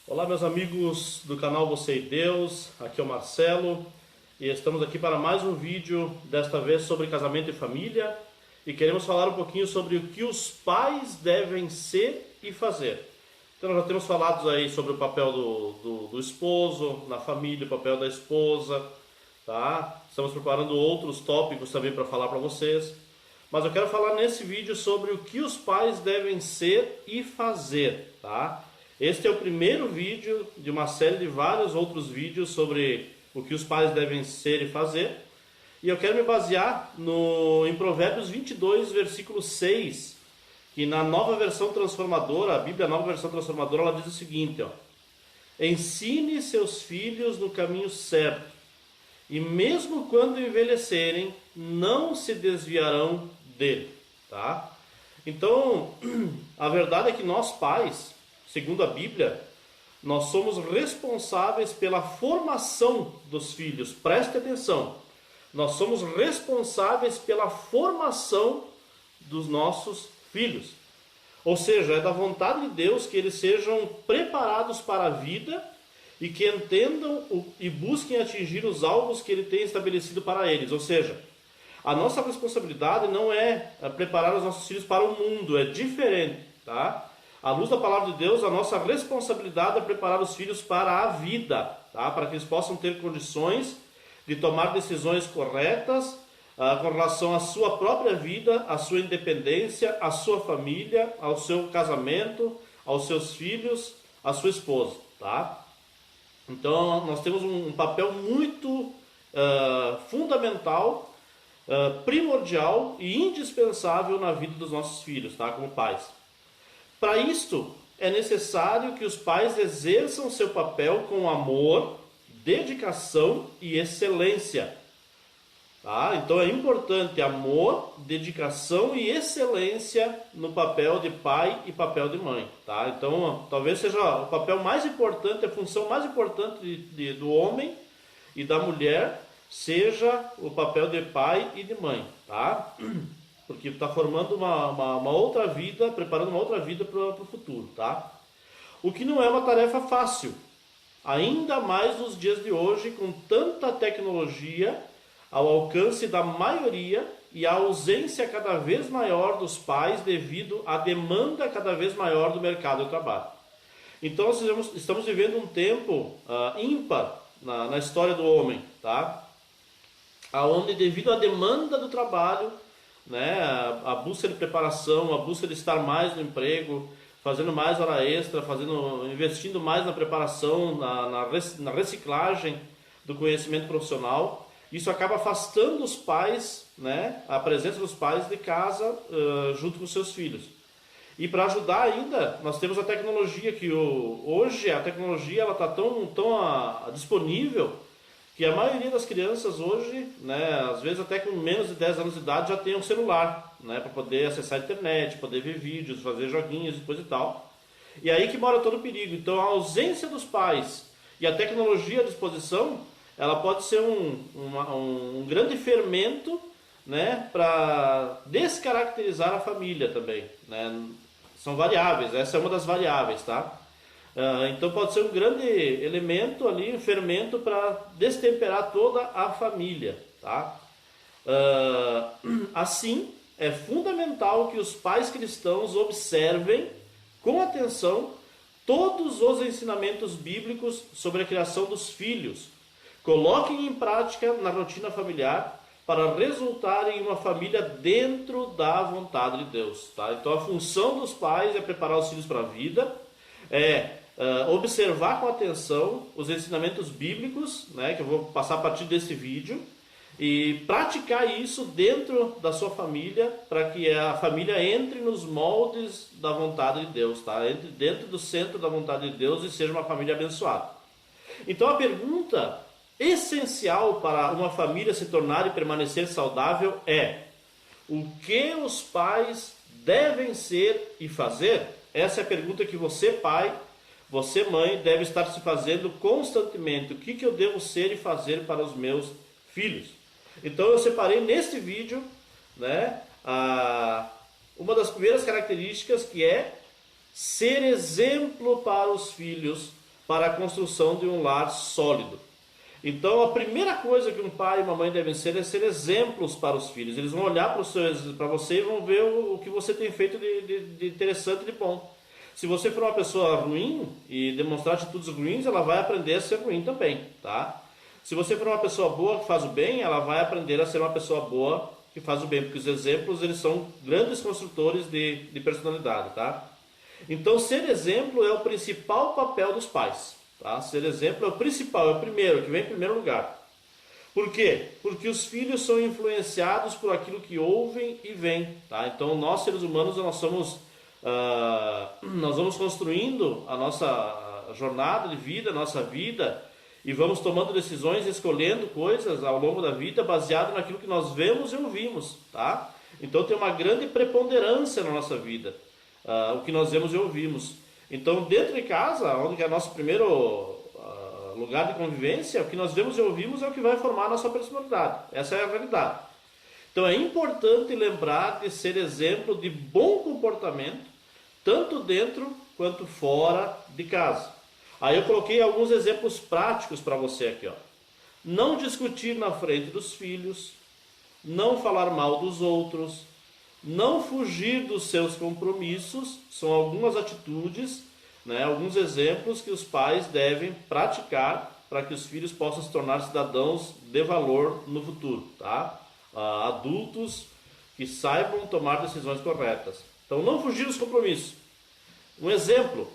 Olá, meus amigos do canal Você e Deus, aqui é o Marcelo e estamos aqui para mais um vídeo, desta vez sobre casamento e família, e queremos falar um pouquinho sobre o que os pais devem ser e fazer. Então nós já temos falado aí sobre o papel do esposo na família, o papel da esposa, tá? Estamos preparando outros tópicos também para falar para vocês, mas eu quero falar nesse vídeo sobre o que os pais devem ser e fazer, tá? Este é o primeiro vídeo de uma série de vários outros vídeos sobre o que os pais devem ser e fazer. E eu quero me basear em Provérbios 22, versículo 6, que na nova versão transformadora, a Bíblia Nova Versão Transformadora, ela diz o seguinte, ó: ensine seus filhos no caminho certo, e mesmo quando envelhecerem, não se desviarão dele, tá? Então, a verdade é que nós pais, segundo a Bíblia, nós somos responsáveis pela formação dos filhos. Preste atenção. Nós somos responsáveis pela formação dos nossos filhos. Ou seja, é da vontade de Deus que eles sejam preparados para a vida e que entendam e busquem atingir os alvos que Ele tem estabelecido para eles. Ou seja, a nossa responsabilidade não é preparar os nossos filhos para o mundo, é diferente, tá? À luz da palavra de Deus, a nossa responsabilidade é preparar os filhos para a vida, tá? Para que eles possam ter condições de tomar decisões corretas com relação à sua própria vida, à sua independência, à sua família, ao seu casamento, aos seus filhos, à sua esposa, tá? Então, nós temos um papel muito fundamental, primordial e indispensável na vida dos nossos filhos, tá? Como pais. Para isto, é necessário que os pais exerçam seu papel com amor, dedicação e excelência. Tá? Então é importante amor, dedicação e excelência no papel de pai e papel de mãe. Tá? Então talvez seja o papel mais importante, a função mais importante do homem e da mulher seja o papel de pai e de mãe. Tá? Porque está formando uma outra vida, preparando uma outra vida para o futuro, tá? O que não é uma tarefa fácil, ainda mais nos dias de hoje, com tanta tecnologia ao alcance da maioria e a ausência cada vez maior dos pais devido à demanda cada vez maior do mercado de trabalho. Então nós estamos vivendo um tempo ímpar na história do homem, tá? Onde devido à demanda do trabalho, né, a busca de preparação, a busca de estar mais no emprego, fazendo mais hora extra, investindo mais na preparação, na reciclagem do conhecimento profissional, isso acaba afastando os pais, né, a presença dos pais de casa junto com seus filhos. E para ajudar ainda, nós temos a tecnologia, que hoje a tecnologia está tão disponível, que a maioria das crianças hoje, né, às vezes até com menos de 10 anos de idade, já tem um celular, né, para poder acessar a internet, poder ver vídeos, fazer joguinhos e coisa e tal. E aí que mora todo o perigo. Então a ausência dos pais e a tecnologia à disposição, ela pode ser um grande fermento, né, para descaracterizar a família também, né? São variáveis, essa é uma das variáveis, tá? Então pode ser um grande elemento ali, um fermento para destemperar toda a família, tá? Assim, é fundamental que os pais cristãos observem com atenção todos os ensinamentos bíblicos sobre a criação dos filhos, coloquem em prática na rotina familiar para resultar em uma família dentro da vontade de Deus, tá? Então a função dos pais é preparar os filhos para a vida, observar com atenção os ensinamentos bíblicos, né, que eu vou passar a partir desse vídeo, e praticar isso dentro da sua família, para que a família entre nos moldes da vontade de Deus, tá? Entre dentro do centro da vontade de Deus e seja uma família abençoada. Então a pergunta essencial para uma família se tornar e permanecer saudável é: o que os pais devem ser e fazer? Essa é a pergunta que você, pai, você, mãe, deve estar se fazendo constantemente. O que eu devo ser e fazer para os meus filhos? Então eu separei neste vídeo, né, uma das primeiras características, que é ser exemplo para os filhos para a construção de um lar sólido. Então, a primeira coisa que um pai e uma mãe devem ser é ser exemplos para os filhos. Eles vão olhar para você e vão ver o que você tem feito de interessante e de bom. Se você for uma pessoa ruim e demonstrar atitudes ruins, ela vai aprender a ser ruim também, tá? Se você for uma pessoa boa que faz o bem, ela vai aprender a ser uma pessoa boa que faz o bem, porque os exemplos, eles são grandes construtores de personalidade, tá? Então, ser exemplo é o principal papel dos pais, tá? Ser exemplo é o principal, é o primeiro, que vem em primeiro lugar. Por quê? Porque os filhos são influenciados por aquilo que ouvem e veem, tá? Então, nós seres humanos, nós vamos construindo a nossa jornada de vida, a nossa vida, e vamos tomando decisões, escolhendo coisas ao longo da vida baseado naquilo que nós vemos e ouvimos, tá? Então tem uma grande preponderância na nossa vida, o que nós vemos e ouvimos. Então dentro de casa, onde é nosso primeiro lugar de convivência, o que nós vemos e ouvimos é o que vai formar a nossa personalidade. Essa é a realidade. Então é importante lembrar de ser exemplo de bom comportamento, tanto dentro quanto fora de casa. Aí eu coloquei alguns exemplos práticos para você aqui, ó. Não discutir na frente dos filhos, não falar mal dos outros, não fugir dos seus compromissos, são algumas atitudes, né, alguns exemplos que os pais devem praticar para que os filhos possam se tornar cidadãos de valor no futuro, tá? Adultos que saibam tomar decisões corretas. Então, não fugir dos compromissos. Um exemplo: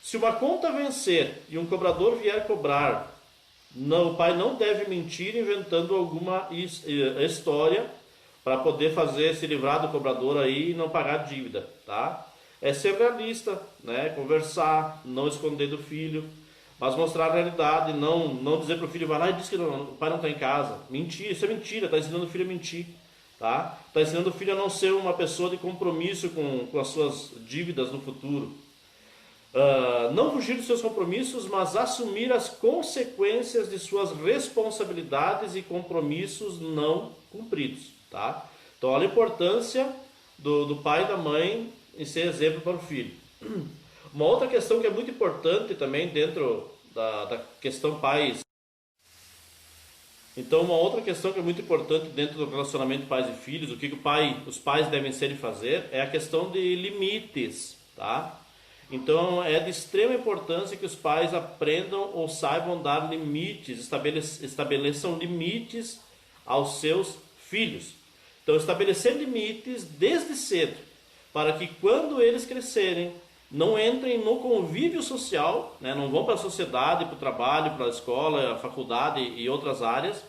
se uma conta vencer e um cobrador vier cobrar, o pai não deve mentir inventando alguma história para poder se livrar do cobrador aí e não pagar a dívida, tá? É ser realista, né? Conversar, não esconder do filho, mas mostrar a realidade, não dizer para o filho, vai lá e diz que o pai não está em casa. Mentir, isso é mentira, está ensinando o filho a mentir, tá? Está ensinando o filho a não ser uma pessoa de compromisso com as suas dívidas no futuro. Não fugir dos seus compromissos, mas assumir as consequências de suas responsabilidades e compromissos não cumpridos, tá? Então, olha a importância do pai e da mãe em ser exemplo para o filho. Uma outra questão que é muito importante também dentro da questão pais. Então, uma outra questão que é muito importante dentro do relacionamento pais e filhos, o que os pais devem ser e fazer, é a questão de limites, tá? Então, é de extrema importância que os pais aprendam ou saibam dar limites, estabeleçam limites aos seus filhos. Então, estabelecer limites desde cedo, para que quando eles crescerem, não entrem no convívio social, né? Não vão para a sociedade, para o trabalho, para a escola, a faculdade e outras áreas,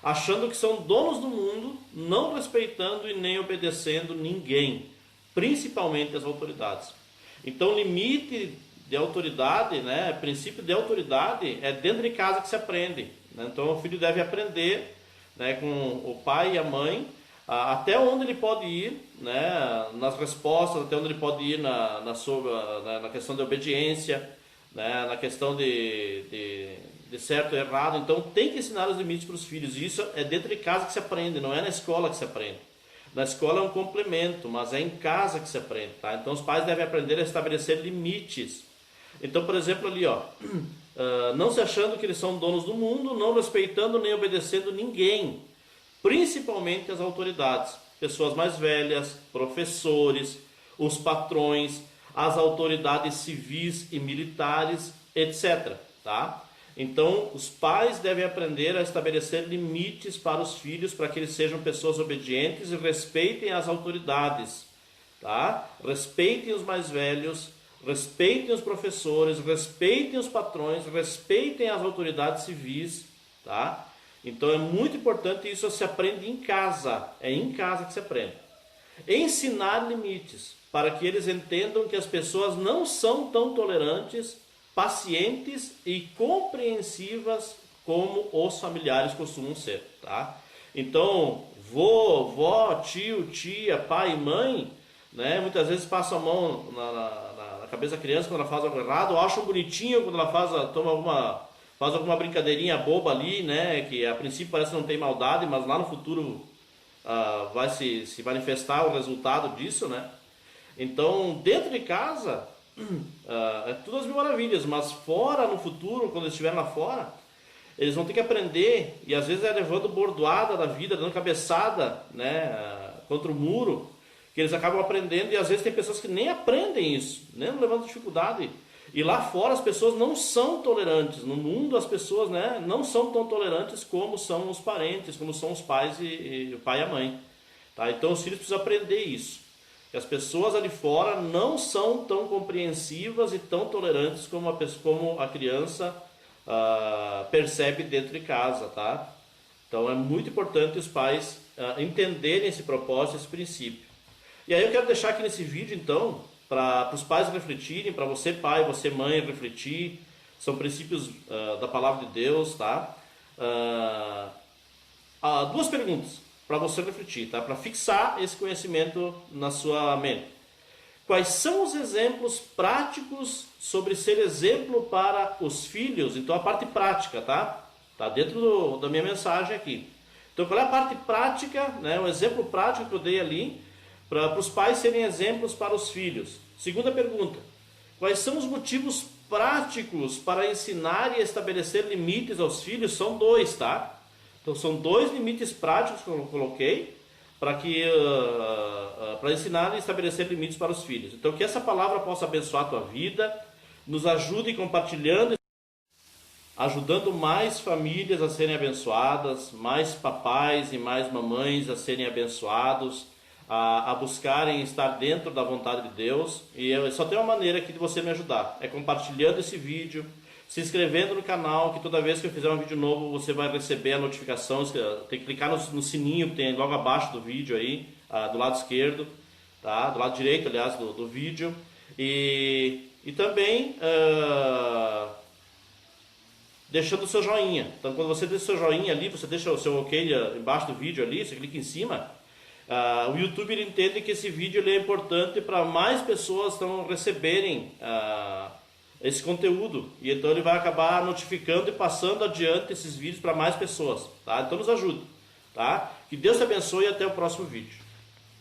achando que são donos do mundo, não respeitando e nem obedecendo ninguém, principalmente as autoridades. Então, limite de autoridade, né? Princípio de autoridade é dentro de casa que se aprende, né? Então, o filho deve aprender, né, com o pai e a mãe, até onde ele pode ir, né, nas respostas, até onde ele pode ir na questão de obediência, né, na questão de certo e errado. Então, tem que ensinar os limites para os filhos. E isso é dentro de casa que se aprende, não é na escola que se aprende. Na escola é um complemento, mas é em casa que se aprende, tá? Então, os pais devem aprender a estabelecer limites. Então, por exemplo, ali, ó, não se achando que eles são donos do mundo, não respeitando nem obedecendo ninguém, principalmente as autoridades, pessoas mais velhas, professores, os patrões, as autoridades civis e militares, etc. Tá? Então, os pais devem aprender a estabelecer limites para os filhos, para que eles sejam pessoas obedientes e respeitem as autoridades. Tá? Respeitem os mais velhos, respeitem os professores, respeitem os patrões, respeitem as autoridades civis, tá? Então é muito importante, isso se aprende em casa, é em casa que se aprende. Ensinar limites, para que eles entendam que as pessoas não são tão tolerantes, pacientes e compreensivas como os familiares costumam ser, tá? Então, vó, tio, tia, pai e mãe, né, muitas vezes passam a mão na cabeça da criança quando ela faz algo errado, ou acham bonitinho quando ela faz alguma brincadeirinha boba ali, né, que a princípio parece que não tem maldade, mas lá no futuro vai se manifestar o resultado disso, né? Então, dentro de casa, é tudo as mil maravilhas, mas fora, no futuro, quando eles estiverem lá fora, eles vão ter que aprender, e às vezes é levando bordoada da vida, dando cabeçada, né, contra o muro, que eles acabam aprendendo, e às vezes tem pessoas que nem aprendem isso, nem levantam dificuldade. E lá fora as pessoas não são tolerantes, no mundo as pessoas, né, não são tão tolerantes como são os parentes, como são os pais e o pai e a mãe. Tá? Então os filhos precisam aprender isso. Que as pessoas ali fora não são tão compreensivas e tão tolerantes como a criança percebe dentro de casa, tá? Então é muito importante os pais entenderem esse propósito, esse princípio. E aí eu quero deixar aqui nesse vídeo, então, para os pais refletirem, para você pai, você mãe refletir, são princípios da palavra de Deus, tá? Duas perguntas para você refletir, tá? Para fixar esse conhecimento na sua mente. Quais são os exemplos práticos sobre ser exemplo para os filhos? Então a parte prática, tá? Tá dentro da minha mensagem aqui. Então qual é a parte prática, né? O exemplo prático que eu dei ali para os pais serem exemplos para os filhos. Segunda pergunta: quais são os motivos práticos para ensinar e estabelecer limites aos filhos? São dois, tá? Então são dois limites práticos que eu coloquei para ensinar e estabelecer limites para os filhos. Então que essa palavra possa abençoar a tua vida, nos ajude compartilhando, ajudando mais famílias a serem abençoadas, mais papais e mais mamães a serem abençoados, a buscarem estar dentro da vontade de Deus. E só tem uma maneira aqui de você me ajudar, é compartilhando esse vídeo, se inscrevendo no canal, que toda vez que eu fizer um vídeo novo você vai receber a notificação. Tem que clicar no sininho que tem logo abaixo do vídeo aí, do lado esquerdo, tá? Do lado direito, aliás, do vídeo. E também deixando o seu joinha. Então quando você deixa o seu joinha ali, você deixa o seu ok embaixo do vídeo ali, você clica em cima, o YouTube ele entende que esse vídeo ele é importante para mais pessoas receberem esse conteúdo, e então ele vai acabar notificando e passando adiante esses vídeos para mais pessoas, tá? Então nos ajude, tá? Que Deus te abençoe e até o próximo vídeo.